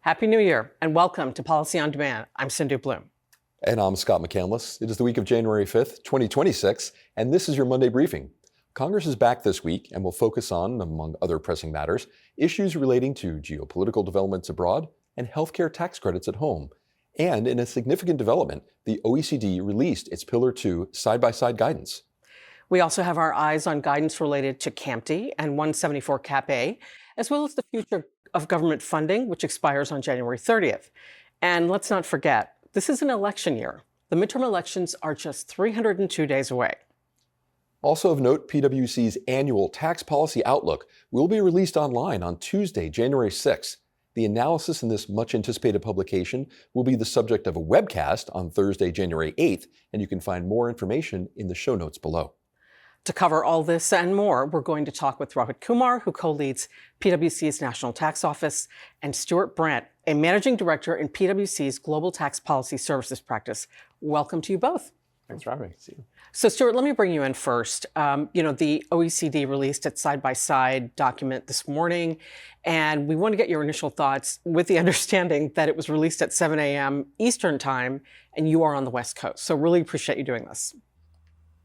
Happy New Year and welcome to Policy on Demand. I'm Sindhu Blume. And I'm Scott McCandless. It is the week of January 5th, 2026, and this is your Monday briefing. Congress is back this week and will focus on, among other pressing matters, issues relating to geopolitical developments abroad and healthcare tax credits at home. And in a significant development, the OECD released its Pillar 2 side-by-side guidance. We also have our eyes on guidance related to CAMT and 174 Cap A, as well as the future of government funding, which expires on January 30th. And let's not forget, this is an election year. The midterm elections are just 302 days away. Also of note, PwC's annual tax policy outlook will be released online on Tuesday, January 6th. The analysis in this much-anticipated publication will be the subject of a webcast on Thursday, January 8th, and you can find more information in the show notes below. To cover all this and more, we're going to talk with Rohit Kumar, who co-leads PwC's National Tax Office, and Stewart Brant, a managing director in PwC's Global Tax Policy Services practice. Welcome to you both. Thanks for having me. So, Stewart, let me bring you in first. The OECD released its side-by-side document this morning, and we want to get your initial thoughts with the understanding that it was released at 7 a.m. Eastern time, and you are on the West Coast. So really appreciate you doing this.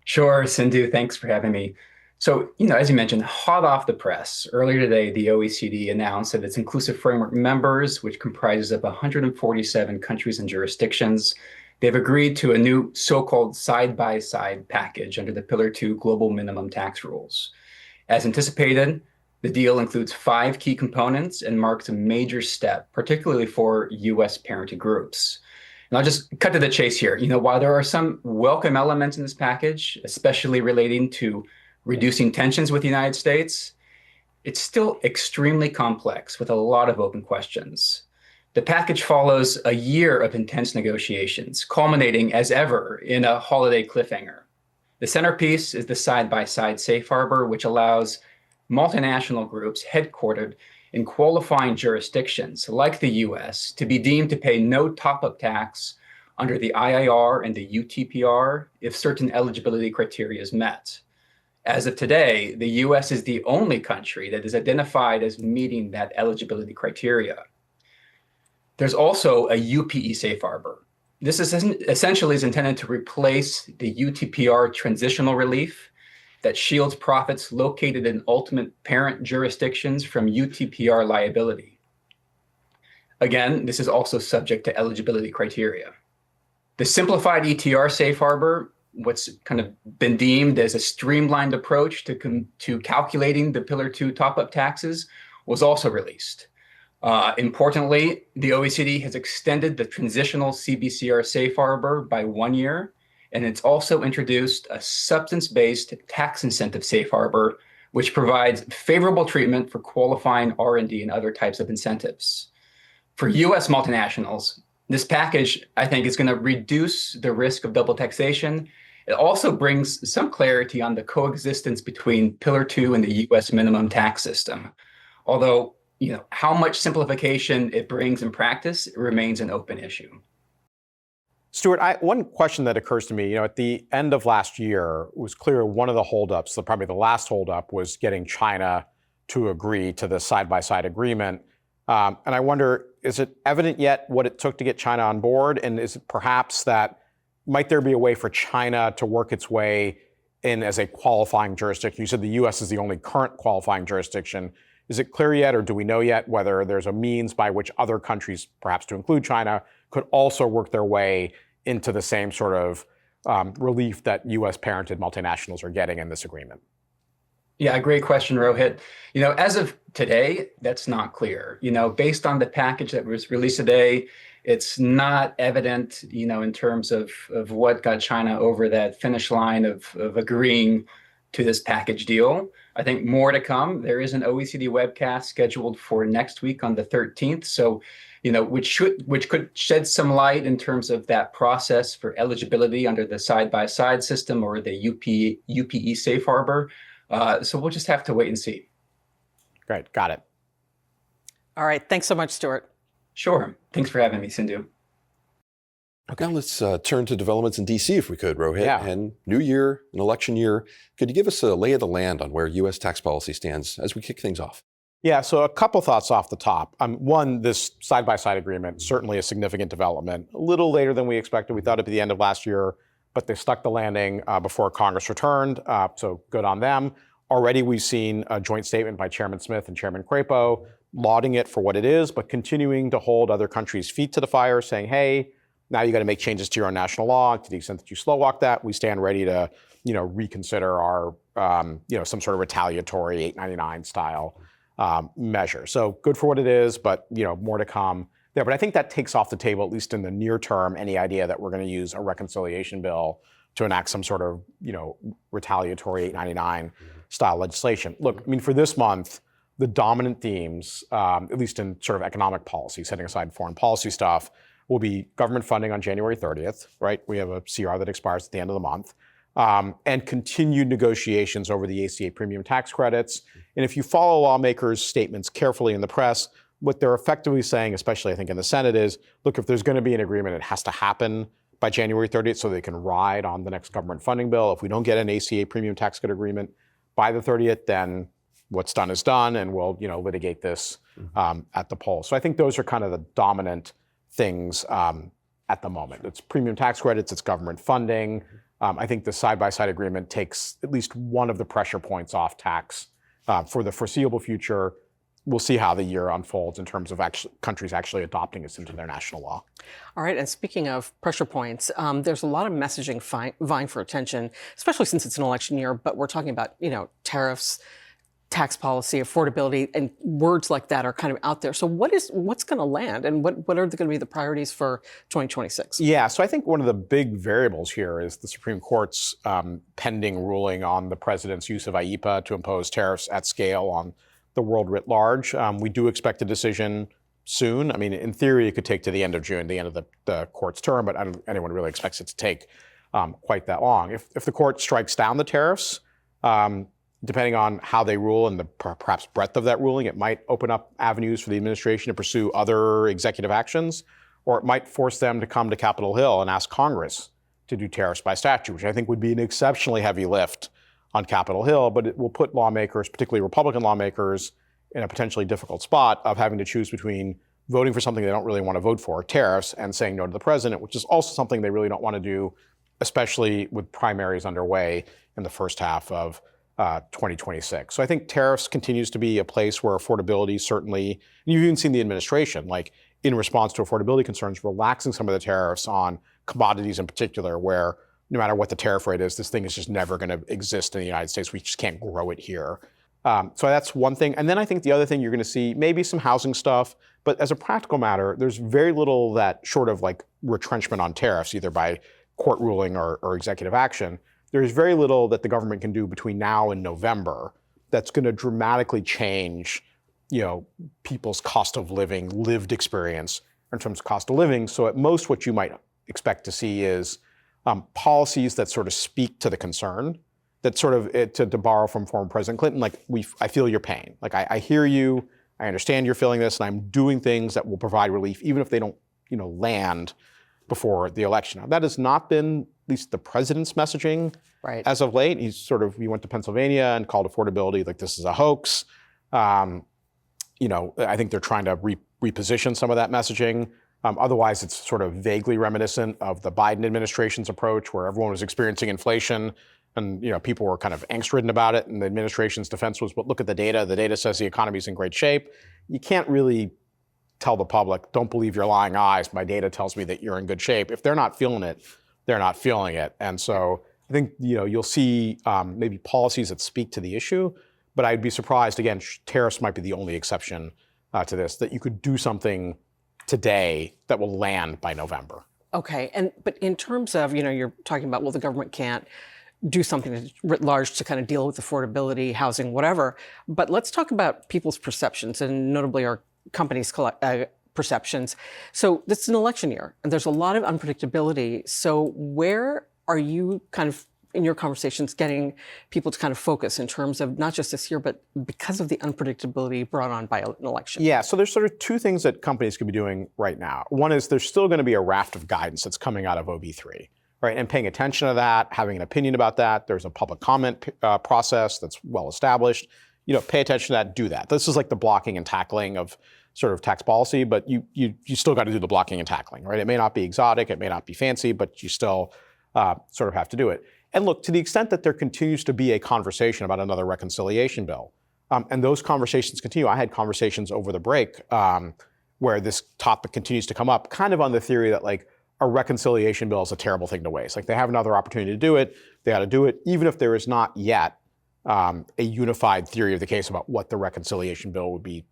Sure, Sindhu, thanks for having me. So, as you mentioned, hot off the press, earlier today, the OECD announced that its Inclusive Framework members, which comprises of 147 countries and jurisdictions, they've agreed to a new so-called side-by-side package under the Pillar 2 Global Minimum Tax Rules. As anticipated, the deal includes 5 key components and marks a major step, particularly for U.S. parented groups. And I'll just cut to the chase here. While there are some welcome elements in this package, especially relating to reducing tensions with the United States, it's still extremely complex with a lot of open questions. The package follows a year of intense negotiations, culminating as ever in a holiday cliffhanger. The centerpiece is the side-by-side safe harbor, which allows multinational groups headquartered in qualifying jurisdictions like the U.S. to be deemed to pay no top-up tax under the IIR and the UTPR if certain eligibility criteria is met. As of today, the U.S. is the only country that is identified as meeting that eligibility criteria. There's also a UPE safe harbor. This is essentially is intended to replace the UTPR transitional relief that shields profits located in ultimate parent jurisdictions from UTPR liability. Again, this is also subject to eligibility criteria. The simplified ETR safe harbor, what's kind of been deemed as a streamlined approach to calculating the Pillar 2 top-up taxes, was also released. Importantly, the OECD has extended the transitional CBCR safe harbor by 1 year, and it's also introduced a substance-based tax incentive safe harbor, which provides favorable treatment for qualifying R&D and other types of incentives. For U.S. multinationals, this package, I think, is going to reduce the risk of double taxation. It also brings some clarity on the coexistence between Pillar 2 and the U.S. minimum tax system. Although, how much simplification it brings in practice remains an open issue. Stewart, one question that occurs to me, at the end of last year, it was clear one of the holdups, probably the last holdup, was getting China to agree to the side-by-side agreement. And I wonder, is it evident yet what it took to get China on board? And is it perhaps that, might there be a way for China to work its way in as a qualifying jurisdiction? You said the U.S. is the only current qualifying jurisdiction. Is it clear yet, or do we know yet whether there's a means by which other countries, perhaps to include China, could also work their way into the same sort of relief that U.S. parented multinationals are getting in this agreement? Yeah, great question, Rohit. As of today, that's not clear. Based on the package that was released today, it's not evident, in terms of what got China over that finish line of agreeing to this package deal. I think more to come. There is an OECD webcast scheduled for next week on the 13th. So, which could shed some light in terms of that process for eligibility under the side-by-side system or the UPE safe harbor. So we'll just have to wait and see. Great, got it. All right, thanks so much, Stewart. Sure, thanks for having me, Sindhu. Now let's turn to developments in D.C. if we could, Rohit. Yeah. And new year, an election year. Could you give us a lay of the land on where U.S. tax policy stands as we kick things off? Yeah, so a couple thoughts off the top. One, this side-by-side agreement, certainly a significant development. A little later than we expected. We thought it'd be the end of last year, but they stuck the landing before Congress returned, so good on them. Already we've seen a joint statement by Chairman Smith and Chairman Crapo lauding it for what it is, but continuing to hold other countries' feet to the fire, saying, hey, now you got to make changes to your own national law. To the extent that you slow walk that, we stand ready to, reconsider our, some sort of retaliatory 899 style measure. So good for what it is, but more to come there. But I think that takes off the table, at least in the near term, any idea that we're going to use a reconciliation bill to enact some sort of retaliatory 899 style legislation. Look, I mean, for this month, the dominant themes, at least in sort of economic policy, setting aside foreign policy stuff, will be government funding on January 30th, right? We have a CR that expires at the end of the month. And continued negotiations over the ACA premium tax credits. And if you follow lawmakers' statements carefully in the press, what they're effectively saying, especially I think in the Senate, is, look, if there's going to be an agreement, it has to happen by January 30th so they can ride on the next government funding bill. If we don't get an ACA premium tax credit agreement by the 30th, then what's done is done, and we'll litigate this at the polls. So I think those are kind of the dominant things at the moment. It's premium tax credits, it's government funding. I think the side-by-side agreement takes at least one of the pressure points off tax for the foreseeable future. We'll see how the year unfolds in terms of countries actually adopting this into their national law. All right, and speaking of pressure points, there's a lot of messaging vying for attention, especially since it's an election year, but we're talking about, tariffs, tax policy, affordability, and words like that are kind of out there. So what's going to land, and what are going to be the priorities for 2026? Yeah, so I think one of the big variables here is the Supreme Court's pending ruling on the president's use of IEEPA to impose tariffs at scale on the world writ large. We do expect a decision soon. I mean, in theory, it could take to the end of June, the end of the court's term, but I don't think anyone really expects it to take quite that long. If the court strikes down the tariffs, depending on how they rule and the perhaps breadth of that ruling, it might open up avenues for the administration to pursue other executive actions, or it might force them to come to Capitol Hill and ask Congress to do tariffs by statute, which I think would be an exceptionally heavy lift on Capitol Hill, but it will put lawmakers, particularly Republican lawmakers, in a potentially difficult spot of having to choose between voting for something they don't really want to vote for, tariffs, and saying no to the president, which is also something they really don't want to do, especially with primaries underway in the first half of 2026. So I think tariffs continues to be a place where affordability certainly, and you've even seen the administration, like in response to affordability concerns, relaxing some of the tariffs on commodities in particular, where no matter what the tariff rate is, this thing is just never going to exist in the United States. We just can't grow it here. So that's one thing. And then I think the other thing you're going to see, maybe some housing stuff, but as a practical matter, there's very little that short of like retrenchment on tariffs, either by court ruling or executive action. There's very little that the government can do between now and November that's going to dramatically change, people's cost of living, lived experience in terms of cost of living. So at most, what you might expect to see is policies that sort of speak to the concern, that sort of, to borrow from former President Clinton, like I feel your pain. Like I hear you, I understand you're feeling this, and I'm doing things that will provide relief, even if they don't, land before the election. Now, that has not been at least the president's messaging as of late. He went to Pennsylvania and called affordability like this is a hoax. I think they're trying to reposition some of that messaging. Otherwise, it's sort of vaguely reminiscent of the Biden administration's approach, where everyone was experiencing inflation and people were kind of angst-ridden about it. And the administration's defense was, but look at the data. The data says the economy's in great shape. You can't really tell the public, don't believe your lying eyes. My data tells me that you're in good shape. If they're not feeling it, they're not feeling it. And so I think you'll see maybe policies that speak to the issue, but I'd be surprised, again, tariffs might be the only exception to this, that you could do something today that will land by November. Okay, but in terms of, you're talking about, well, the government can't do something writ large to kind of deal with affordability, housing, whatever. But let's talk about people's perceptions, and notably our companies' perceptions. So this is an election year, and there's a lot of unpredictability. So where are you kind of in your conversations, getting people to kind of focus in terms of not just this year, but because of the unpredictability brought on by an election? Yeah, so there's sort of two things that companies could be doing right now. One is there's still going to be a raft of guidance that's coming out of OB3, right? And paying attention to that, having an opinion about that. There's a public comment process that's well established. Pay attention to that, do that. This is like the blocking and tackling of sort of tax policy, but you still got to do the blocking and tackling, right? It may not be exotic, it may not be fancy, but you still sort of have to do it. And look, to the extent that there continues to be a conversation about another reconciliation bill, and those conversations continue. I had conversations over the break where this topic continues to come up, kind of on the theory that like a reconciliation bill is a terrible thing to waste. Like they have another opportunity to do it, they ought to do it, even if there is not yet a unified theory of the case about what the reconciliation bill would be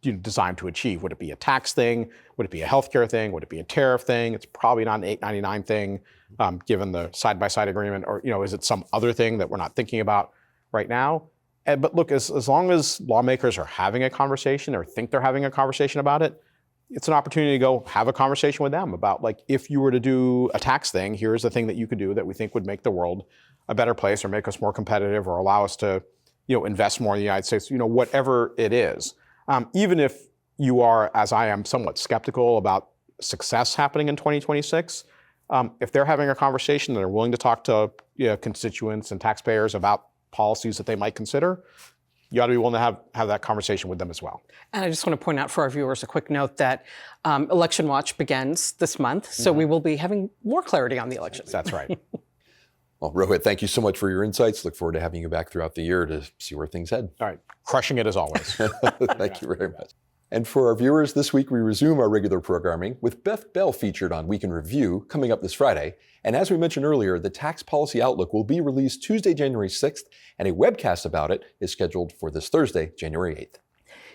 designed to achieve. Would it be a tax thing? Would it be a healthcare thing? Would it be a tariff thing? It's probably not an 899 thing, given the side-by-side agreement, or is it some other thing that we're not thinking about right now? But look, as long as lawmakers are having a conversation or think they're having a conversation about it, it's an opportunity to go have a conversation with them about like, if you were to do a tax thing, here's the thing that you could do that we think would make the world a better place or make us more competitive or allow us to, invest more in the United States, whatever it is. Even if you are, as I am, somewhat skeptical about success happening in 2026, if they're having a conversation and they're willing to talk to constituents and taxpayers about policies that they might consider, you ought to be willing to have that conversation with them as well. And I just want to point out for our viewers a quick note that Election Watch begins this month, so we will be having more clarity on the elections. That's right. Well, Rohit, thank you so much for your insights. Look forward to having you back throughout the year to see where things head. All right. Crushing it as always. Thank you very much. And for our viewers, this week we resume our regular programming with Beth Bell featured on Week in Review coming up this Friday. And as we mentioned earlier, the Tax Policy Outlook will be released Tuesday, January 6th, and a webcast about it is scheduled for this Thursday, January 8th.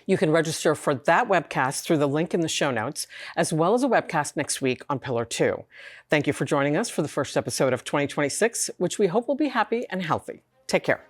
You can register for that webcast through the link in the show notes, as well as a webcast next week on Pillar 2. Thank you for joining us for the first episode of 2026, which we hope will be happy and healthy. Take care.